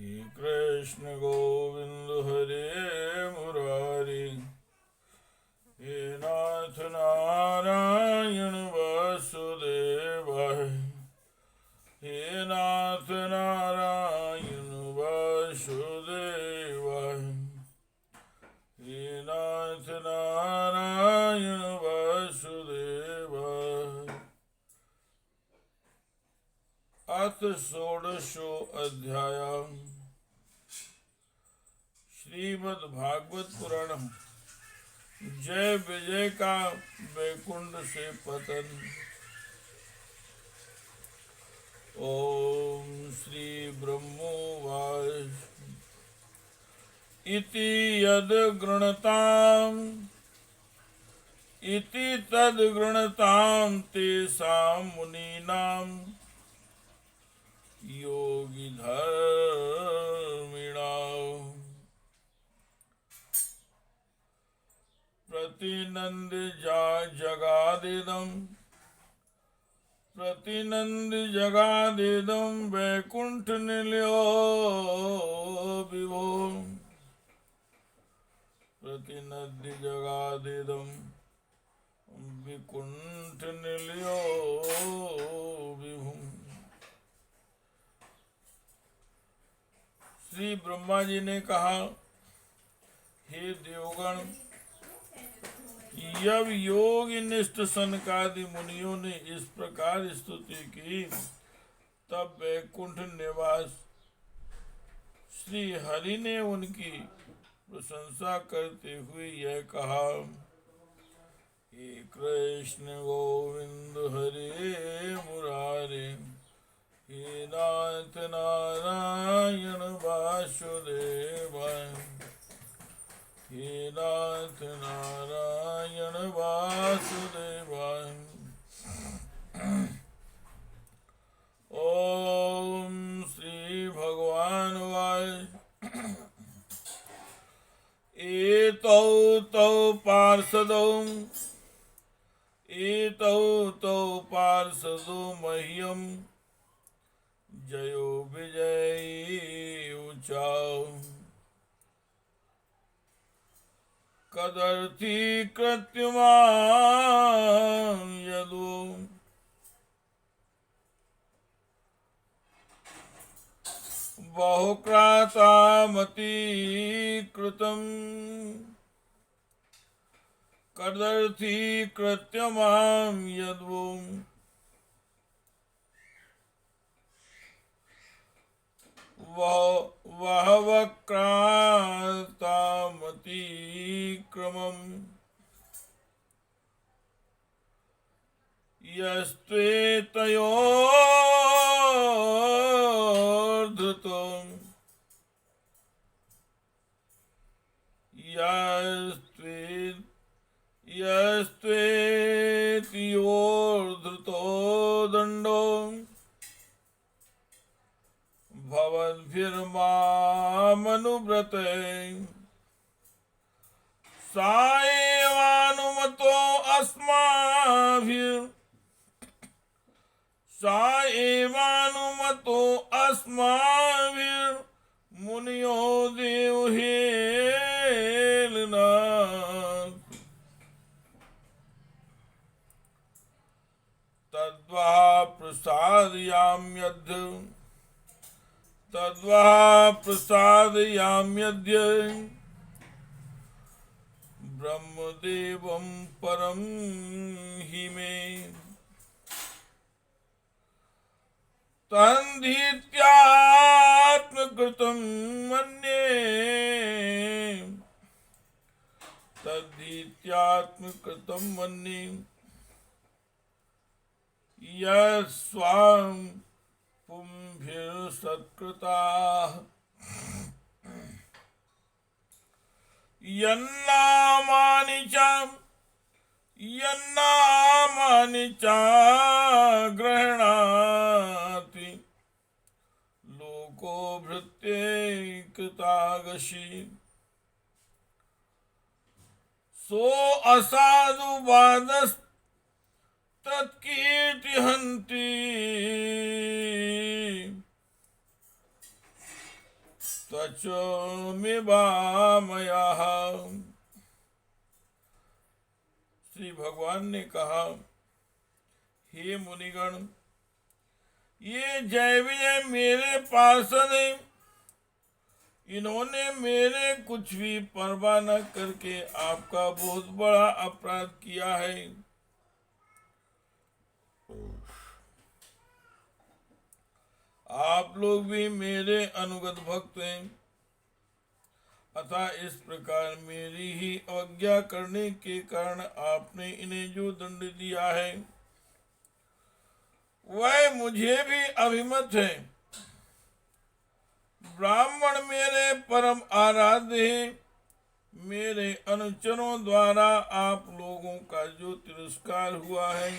हे कृष्ण गोविंद हरे मुरारी, हे नाथ नारायण वासुदेवाय, हे नाथ नारायण वासुदेवाय, हे नाथ नारायण वासुदेवाय। अथ षोडशो अध्याय। श्रीमद् भागवत पुराण जय विजय का वैकुंठ से पतन। ओम श्री ब्रह्मोवाच इति यद गृणताम् इति तद गृणताम् तेषां मुनीनां योगी धर्मिणाम् प्रतिनंद जगादिदं वैकुंठ निलयो विभो। प्रतिनद्य जगादिदं विकुंठ निलयो विभु। श्री ब्रह्मा जी ने कहा, हे देवगण, जब योग निष्ठ सनकादि मुनियों ने इस प्रकार स्तुति की, तब वैकुंठ निवास श्री हरि ने उनकी प्रशंसा करते हुए यह कहा, हे कृष्ण गोविंद हरे मुरारे, हे नाथ नारायण वासुदेवाय, हे नाथ नारायण वासुदेवाय। ओम श्री भगवान वाच एतौ तौ पार्षदौ मह्यम जयो विजयी उचाओ। कदर्थी कृत्यमां यदु बहुक्रातामतिकृतम्। कदर्थी कृत्यमां यदु वक्रातामतिक्रमम्। यस्त्वेतयोर्धृतो दंडो भवद्भिर्मामनुव्रते सा एवानुमतो अस्माभिर्मुनयो देवहेलना। तद्वा प्रसादयाम्यद्य ब्रह्मदेवं परं हि मे। तद्धीत्यात्मकृतं मन्ये यस्वां पुंभिर्सत्कृताः यन्नामानि च गृह्णाति लोको भृत्यैकृतागशी। सो असाधु वादस्तत्कीर्तिहन्ति त्वचोमिवामयाः। श्री भगवान ने कहा, हे मुनिगण, ये जय विजय मेरे पार्षद हैं। इन्होंने मेरे कुछ भी परवाह न करके आपका बहुत बड़ा अपराध किया है। आप लोग भी मेरे अनुगत भक्त हैं, अतः इस प्रकार मेरी ही अवज्ञा करने के कारण आपने इन्हें जो दंड दिया है वह मुझे भी अभिमत है। ब्राह्मण मेरे परम आराध्य हैं। मेरे अनुचरों द्वारा आप लोगों का जो तिरस्कार हुआ है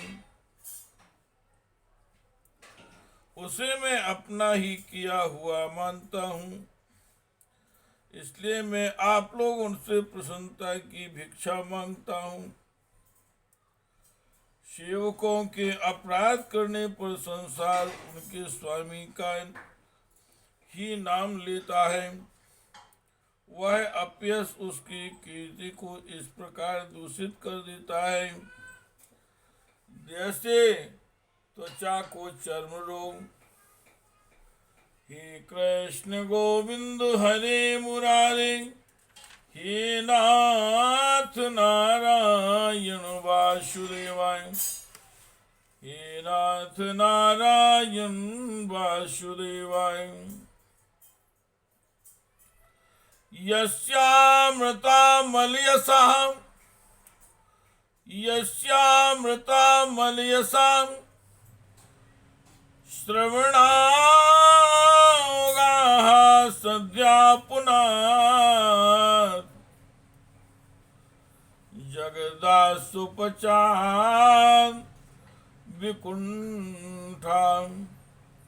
उसे मैं अपना ही किया हुआ मानता हूँ। इसलिए मैं आप लोगों से प्रसन्नता की भिक्षा मांगता हूँ। सेवकों के अपराध करने पर संसार उनके स्वामी का ही नाम लेता है। वह अपयश उसकी कीर्ति को इस प्रकार दूषित कर देता है जैसे त्वचा को चर्म रोग। हे कृष्ण गोविंद हरे मुरारे, हे नाथ नारायण वासुदेवाय, हे नाथ नारायण वासुदेवाय। यस्यामृतामलयसां श्रवणागाः सद्या पुनात् जगदासुपचार विकुंठां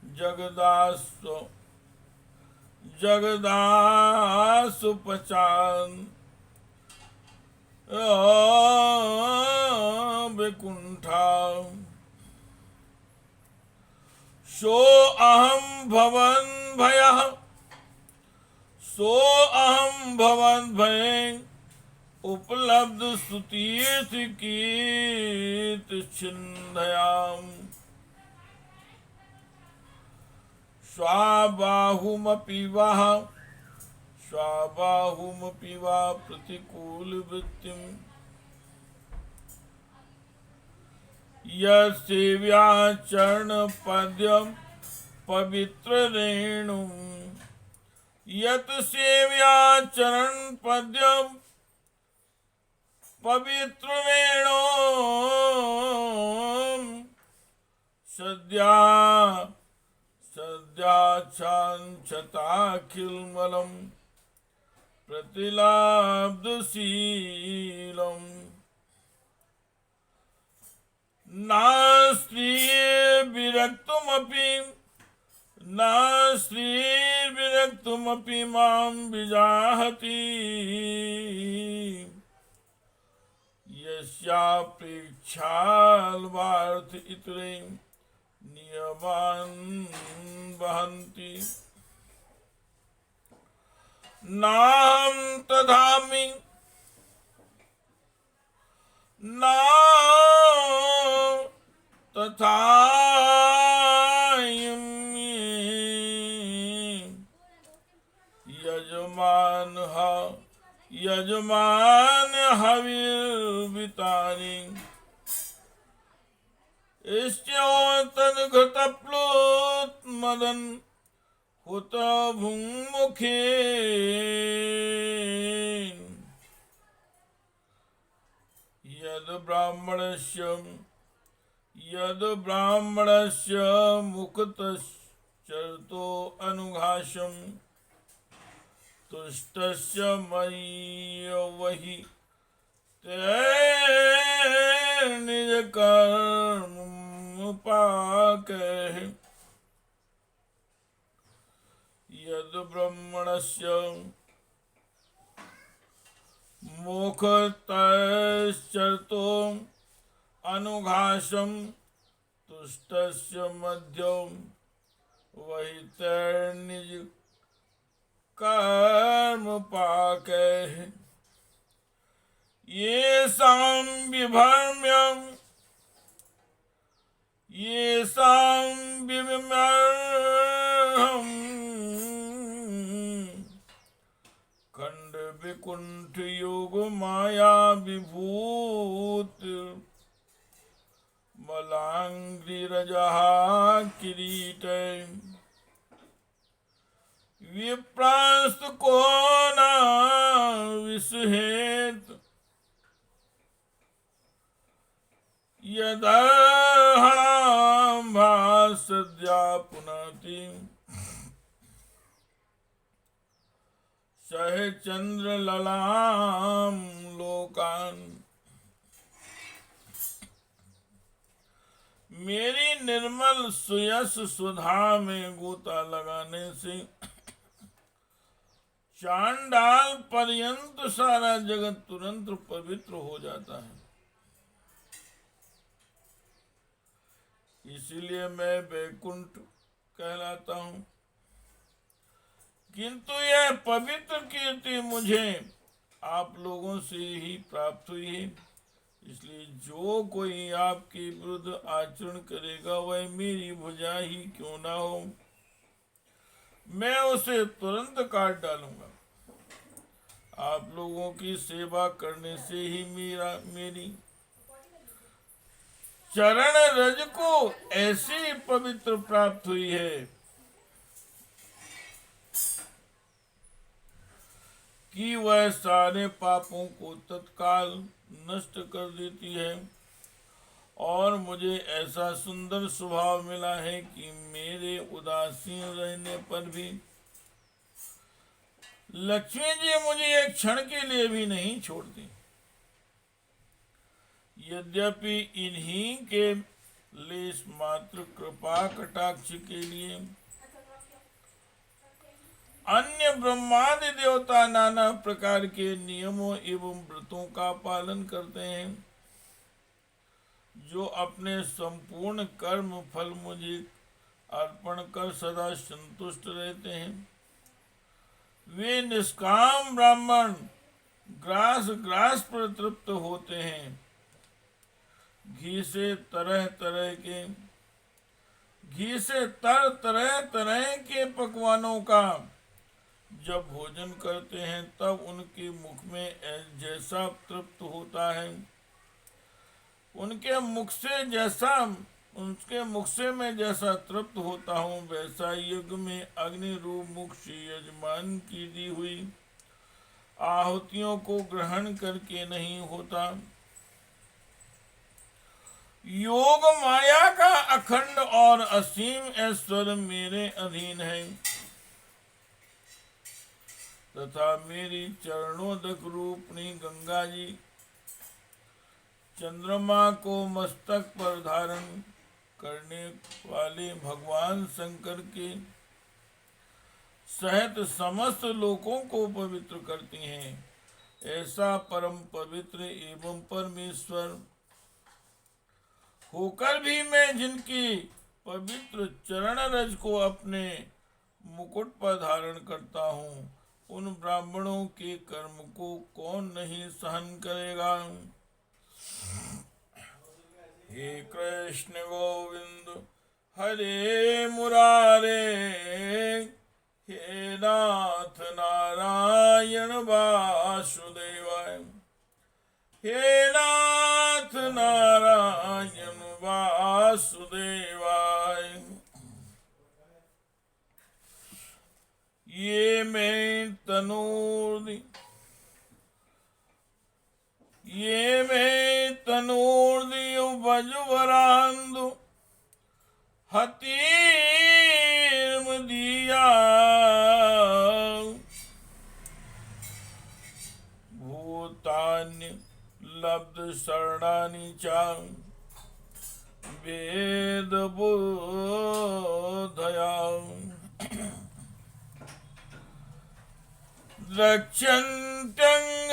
जगदासुपचार विकुंठां। सो अहं भवन भयं उपलब्ध सुतीर्थ कीर्त छिन्दयाम्। स्वाबाहुमपि वा प्रतिकूल वृत्तिं यसेव्या चरण पद्यं पवित्र रेणुं। यत सेव्या चरण पद्यं पवित्र रेणुं सद्या छांछताखिलमलं प्रतिलाब्धशीलम्। नास्त्रीर्विरक्तुमपि मां विजाहति। यस्यापेक्षाल्वार्थ इतरे नियमान् वहन्ति। नाहं तथामि तथायमि यजमान हविर्वितानि। इष्टोतद्घृतप्लुत मदन हुत भुङ्मुखे। यद ब्राह्मणस्य मुखतश्चरतो अनुघाषं तुष्टस्य मय्यवहि निज कर्म पाकः। यद ब्राह्मणस्य मुखतश्चरतो अनुघाषं तुष्टस्य मध्यं वहि तैर्निज का येषां विभर्म्यं येषां विमर्हं खंड विकुंठ योग माया विभूत मलांग्रिरजः किरीट विप्रास्त को न विसहेत यदर्हणां भासद्या पुनति सह चंद्र ललाम लोकान। मेरी निर्मल सुयस सुधा में गोता लगाने से चांडाल पर्यंत सारा जगत तुरंत पवित्र हो जाता है। इसीलिए मैं वैकुंठ कहलाता हूँ। किंतु यह पवित्र कीर्ति मुझे आप लोगों से ही प्राप्त हुई है। इसलिए जो कोई आपके विरुद्ध आचरण करेगा वह मेरी भुजा ही क्यों ना हो, मैं उसे तुरंत काट डालूंगा। आप लोगों की सेवा करने से ही मेरी चरण रज को ऐसी पवित्र प्राप्त हुई है कि वह सारे पापों को तत्काल नष्ट कर देती है। और मुझे ऐसा सुंदर स्वभाव मिला है कि मेरे उदासीन रहने पर भी लक्ष्मी जी मुझे एक क्षण के लिए भी नहीं छोड़ती। यद्यपि इन्हीं के लेश मात्र कृपा कटाक्ष के लिए अन्य ब्रह्मादि देवता नाना प्रकार के नियमों एवं व्रतों का पालन करते हैं, जो अपने संपूर्ण कर्म फल मुझे अर्पण कर सदा संतुष्ट रहते हैं। वे निष्काम ब्राह्मण ग्रास ग्रास पर तृप्त होते हैं। घी से तरह तरह के पकवानों का जब भोजन करते हैं तब उनके मुख में जैसा तृप्त होता है, उनके मुख से मैं जैसा तृप्त होता हूँ, वैसा यज्ञ में अग्नि रूप मुख से यजमान की दी हुई आहुतियों को ग्रहण करके नहीं होता। योग माया का अखंड और असीम ऐश्वर्य मेरे अधीन है तथा मेरी चरणोदक रूपनी गंगा जी चंद्रमा को मस्तक पर धारण करने वाले भगवान शंकर के सहित समस्त लोकों को पवित्र करती हैं। ऐसा परम पवित्र एवं परमेश्वर होकर भी मैं जिनकी पवित्र चरण रज को अपने मुकुट पर धारण करता हूँ, उन ब्राह्मणों के कर्म को कौन नहीं सहन करेगा। हे कृष्ण गोविंद हरे मुरारे, हे नाथ नारायण वासुदेवाय, हे नाथ नारायण वासुदेवाय। ये मैं तनूर्दियो बजुवरांदु हतीम दिया भूतान्य लब्ध शरणानि च वेद बोधया द्रक्षन्त्यंग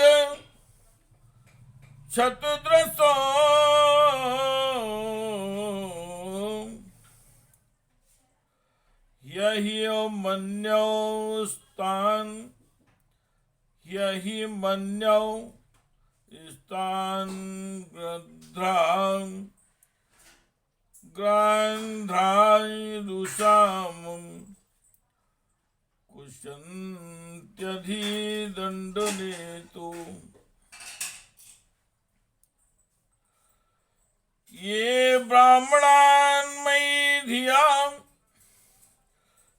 शतद्रसो यही मन्यौ स्तान् ग्रान्ध्रायिरुषां कुशन्त्यधिदण्डनेतु ये ब्राह्मणान् मयि धियाम्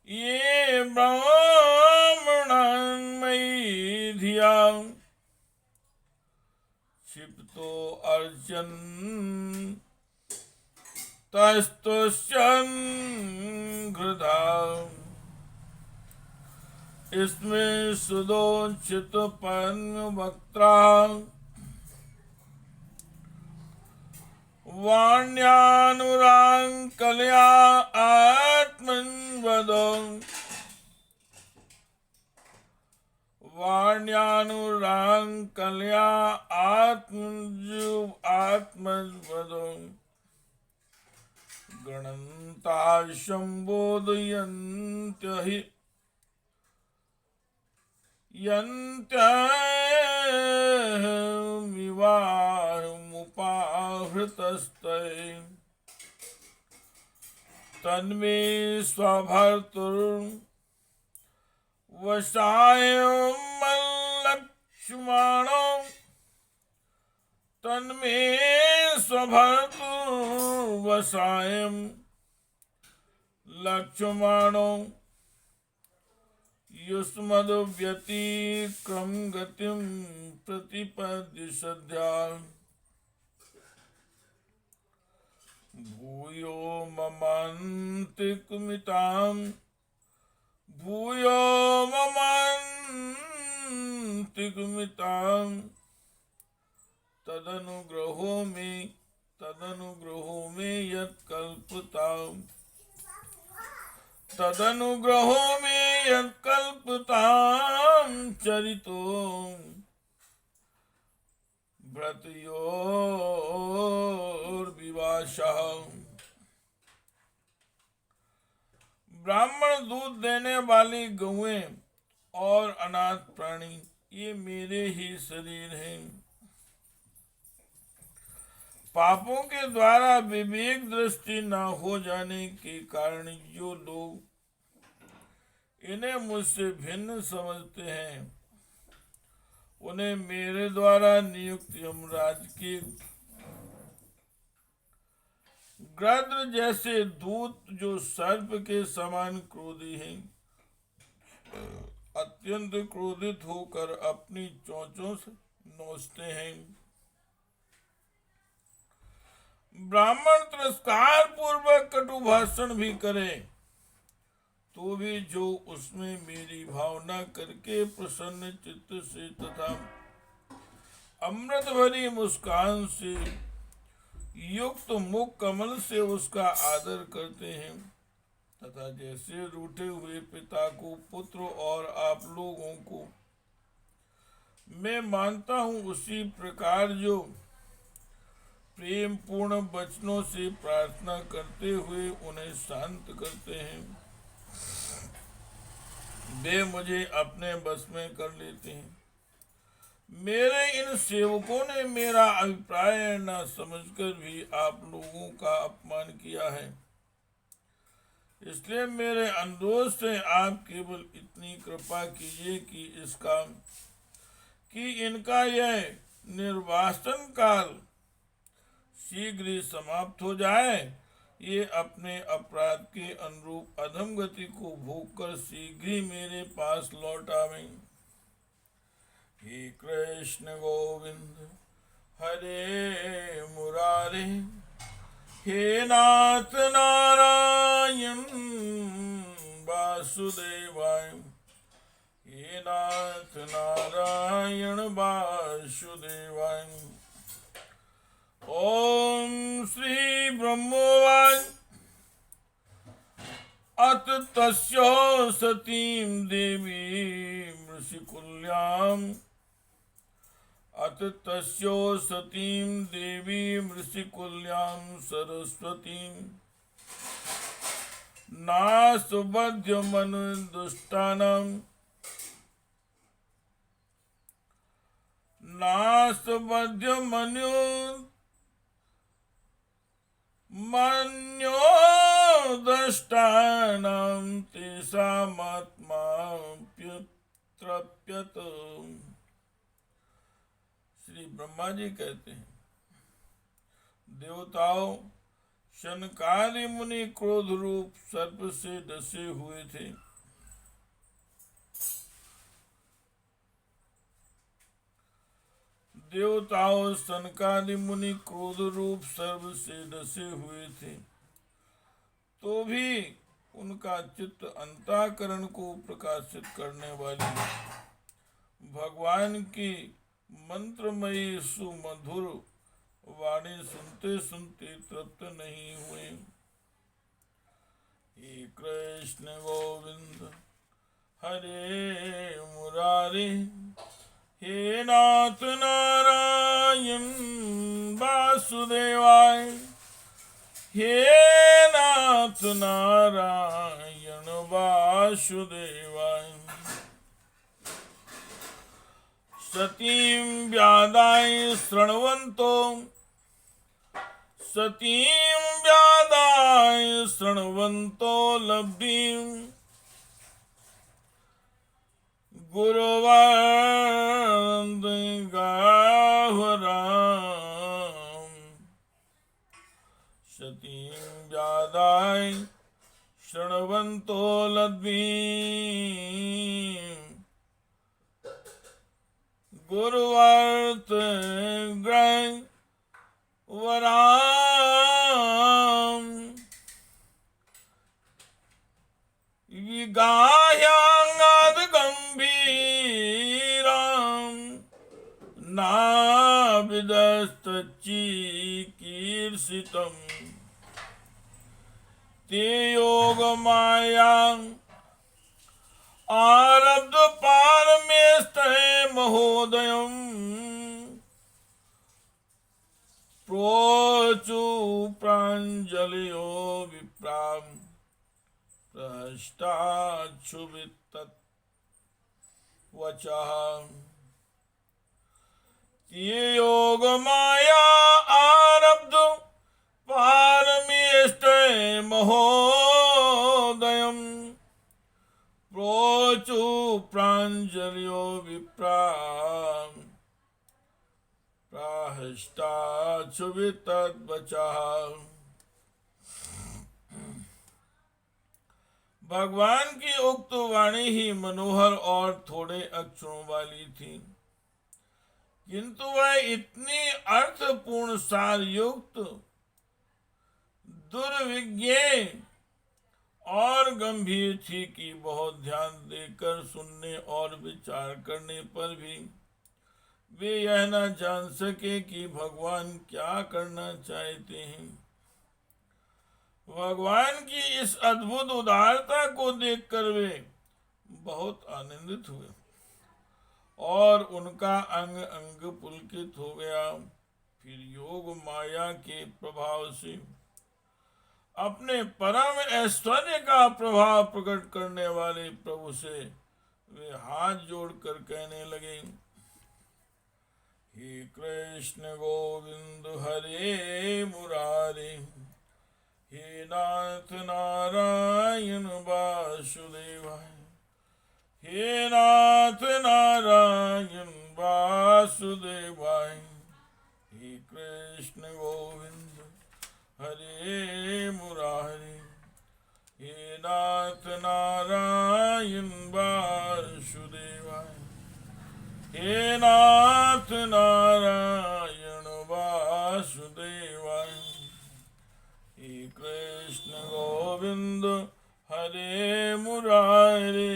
ये ब्राह्मणान् मयि धियाम् क्षिप्तो अर्चन् तस्तुष्यन् घृधा इसमें सुदोचित वक्त्रा वाण्यानुराङ्कलया आत्मन्वदो वाण्यानुराङ्कलया आत्मन्वदो गणन्ता संबोधयन्त्य हि यन्त्यमिवाहमुपाहृतस्ते तन्मे स्वभर्तुर्वशायमल्लक्ष्मणो तन्मे स्वभर्तुर्वशायं लक्ष्मणो युष्मद्व्यतिक्रम गतिं प्रतिपद्य सद्या भूयो ममान्तिकमितां भूयो ममान्तिकमितां तदनुग्रहो मे यत्कल्पताम् तदनुग्रहो मे यत्कल्पतां चरितो भृत्योर्विवासः ब्राह्मण दूध देने वाली गौएं और अनाथ प्राणी ये मेरे ही शरीर हैं। पापों के द्वारा विवेक दृष्टि न हो जाने के कारण जो लोग इन्हें मुझसे भिन्न समझते हैं उन्हें मेरे द्वारा नियुक्त यमराज के गृध्र जैसे दूत जो सर्प के समान क्रोधी हैं अत्यंत क्रोधित होकर अपनी चोंचों से नोचते हैं। ब्राह्मण तिरस्कार पूर्वक कटु भाषण भी करे तो भी जो उसमें मेरी भावना करके प्रसन्न चित्त से तथा अमृत भरी मुस्कान से युक्त मुख कमल से उसका आदर करते हैं तथा जैसे रूठे हुए पिता को पुत्र और आप लोगों को मैं मानता हूँ उसी प्रकार जो प्रेम पूर्ण वचनों से प्रार्थना करते हुए उन्हें शांत करते हैं वे मुझे अपने बस में कर लेते हैं। मेरे इन सेवकों ने मेरा अभिप्राय न समझकर भी आप लोगों का अपमान किया है, इसलिए मेरे अनुरोध से आप केवल इतनी कृपा कीजिए कि इनका यह निर्वासन काल शीघ्र ही समाप्त हो जाए। ये अपने अपराध के अनुरूप अधम गति को भोग कर शीघ्र ही मेरे पास लौट आवें। हे कृष्ण गोविंद हरे मुरारे, हे नाथ नारायण वासुदेवाय, हे नाथ नारायण वासुदेवाय। ओम श्री ब्रह्मोवाच अत तस्यो सतीं देवीं ऋषिकुल्याम् अत तस्यो सतीं देवीं ऋषिकुल्यां सरस्वतीं नास्तबद्ध मन्यो दष्टानां तेषामात्माप्युत्रप्यत। श्री ब्रह्मा जी कहते हैं, देवताओं, शनकादि मुनि क्रोध रूप सर्प से डसे हुए थे। देवताओं, सनकादि मुनि क्रोध रूप सर्प से डसे हुए थे, तो भी उनका चित्त अंतःकरण को प्रकाशित करने वाली भगवान की मंत्रमयी सुमधुर वाणी सुनते सुनते तृप्त नहीं हुए। हे कृष्ण गोविंद हरे मुरारे, हे नाथ नारायण वासुदेवाय, हे नाथ नारायण वासुदेवाय। सतीं व्यादाय शृण्वन्तो, सतीं व्यादाय शृण्वन्तो लब्धिं गुरुवन्द्गाहुराम्। सतीं व्यादाय शृण्वन्तो लब्धिं गुरुवर्त वराम। विगाह्यांगाद गंभीराम नाभिदस्तच्चिकीर्षितम्। ते योग माया आरब्ध पारमेष्टये महोदयम्। प्रोचु प्राञ्जलयो विप्राम प्रहष्टाच्छुभितवचः। ते योग माया आरब्ध पारमेष्टये महोदयम्। प्रोचु प्राञ्जलयो विप्राम प्राहष्टाच्छुभितवचः। भगवान की उक्त वाणी ही मनोहर और थोड़े अक्षरों वाली थी, किंतु वह इतनी अर्थपूर्ण सार युक्त, दुर्विज्ञेय और गंभीर थी कि बहुत ध्यान देकर सुनने और विचार करने पर भी वे यह न जान सके कि भगवान क्या करना चाहते हैं। भगवान की इस अद्भुत उदारता को देखकर वे बहुत आनंदित हुए और उनका अंग अंग पुलकित हो गया। फिर योग माया के प्रभाव से अपने परम ऐश्वर्य का प्रभाव प्रकट करने वाले प्रभु से वे हाथ जोड़कर कहने लगे, हे कृष्ण गोविंद हरे मुरारे, हे नाथ नारायण वासुदेवाय, हे नाथ नारायण वासुदेवाय। हे कृष्ण गोविंद हरे मुरारे, हे नाथ नारायण वासुदेवाय, हे नाथ नारायण वासुदेवाय। हे कृष्ण गोविंद हरे मुरारे,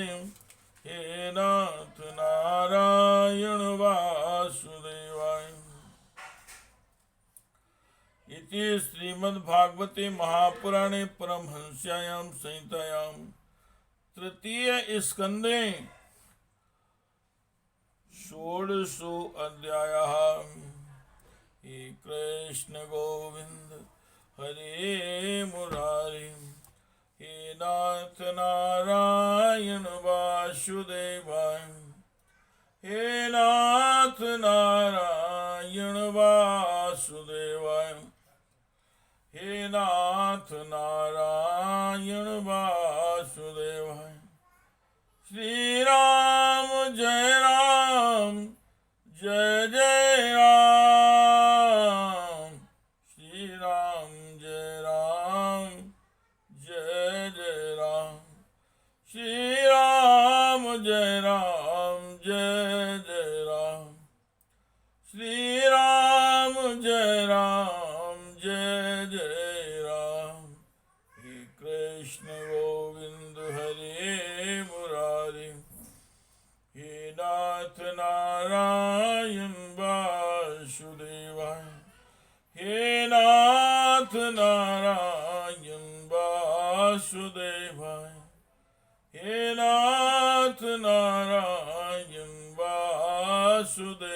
हे नाथ नारायण वासुदेवाय। इति श्रीमद्भागवते महापुराणे परमहंस्यायां संहितायां तृतीय स्कंदे षोडशो अध्यायः। हे कृष्ण गोविंद हरे मुरारे, हे नाथ नारायण वासुदेवाय, हे नाथ नारायण वासुदेवाय। हे नाथ नारायण वासुदेवाय। श्री राम जय राम जय जय राम। श्री राम जय राम जय जय राम। श्री राम जय राम जय जय राम। श्री राम जय राम जय जय राम। हे कृष्ण गोविंद हरे मुरारी। हे नाथ नारायण वासुदेवाय। हे नाथ नारायण वासुदेवाय। हे नाथ नारायण वासुदेवाय।